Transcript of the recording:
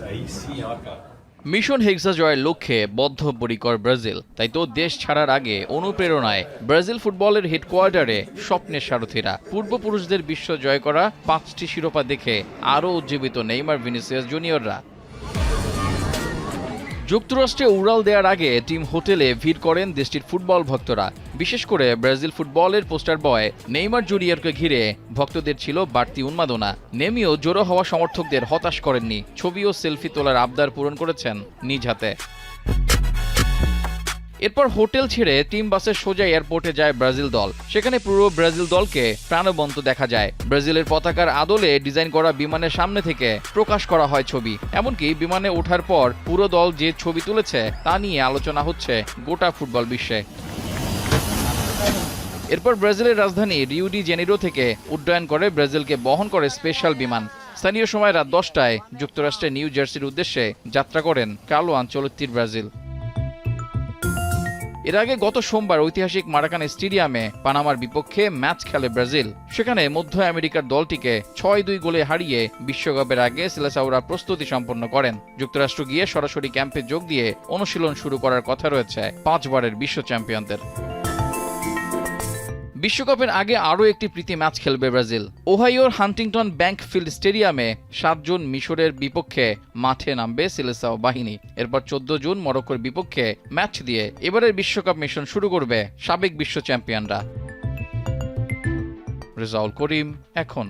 aí sim, ó, cara. Mission হেক্সা জয়ের লক্ষ্যে বদ্ধপরিকর ব্রাজিল, তাই তো দেশ ছাড়ার আগে অনুপ্রেরণায় ব্রাজিল ফুটবলের হেডকোয়ার্টারে স্বপ্নের সারথীরা। পূর্বপুরুষদের বিশ্ব জয় করা 5টি শিরোপা দেখে আরও উজ্জীবিত নেইমার, ভিনিসিয়াস জুনিয়ররা। যুক্তরাষ্ট্রে উড়াল দেওয়ার আগে টিম হোটেলে ভিড় করেন দেশটির ফুটবল ভক্তরা। বিশেষ করে ব্রাজিল ফুটবলের পোস্টার বয় নেইমার জুনিয়রকে ঘিরে ভক্তদের ছিল বাড়তি উন্মাদনা। নেমিও জড়ো হওয়া সমর্থকদের হতাশ করেননি, ছবি ও সেলফি তোলার আবদার পূরণ করেছেন নিজ হাতে। এরপর হোটেল ছেড়ে টিম বাসে সোজা এয়ারপোর্টে যায় ব্রাজিল দল। সেখানে পুরো ব্রাজিল দলকে প্রাণবন্ত দেখা যায়। ব্রাজিলের পতাকার আদলে ডিজাইন করা বিমানের সামনে থেকে প্রকাশ করা হয় ছবি। এমনকি বিমানে ওঠার পর পুরো দল যে ছবি তুলেছে তা নিয়ে আলোচনা হচ্ছে গোটা ফুটবল বিশ্বে। এরপর ব্রাজিলের রাজধানী রিও ডি জেনিরো থেকে উড্ডয়ন করে ব্রাজিলকে বহন করে স্পেশাল বিমান। স্থানীয় সময় রাত 10টায় যুক্তরাষ্ট্রের নিউ জার্সির উদ্দেশ্যে যাত্রা করেন কার্লো আনচেলত্তির ব্রাজিল। এর আগে গত সোমবার ঐতিহাসিক মারাকানা স্টেডিয়ামে পানামার বিপক্ষে ম্যাচ খেলে ব্রাজিল। সেখানে মধ্য আমেরিকার দলটিকে 6-2 গোলে হারিয়ে বিশ্বকাপের আগে সিলেসাওরা প্রস্তুতি সম্পন্ন করেন। যুক্তরাষ্ট্র গিয়ে সরাসরি ক্যাম্পে যোগ দিয়ে অনুশীলন শুরু করার কথা রয়েছে 5 বারের বিশ্ব চ্যাম্পিয়নদের। বিশ্বকাপের আগে আরও একটি প্রীতি ম্যাচ খেলবে ব্রাজিল। ওহাইওর হান্টিংটন ব্যাংক ফিল্ড স্টেডিয়ামে 7 জুন মিশরের বিপক্ষে মাঠে নামবে সিলেসাও বাহিনী। এরপর 14 জুন মরক্কোর বিপক্ষে ম্যাচ দিয়ে এবারের বিশ্বকাপ মিশন শুরু করবে সাবেক বিশ্ব চ্যাম্পিয়নরা। রেজাউল করিম, এখন।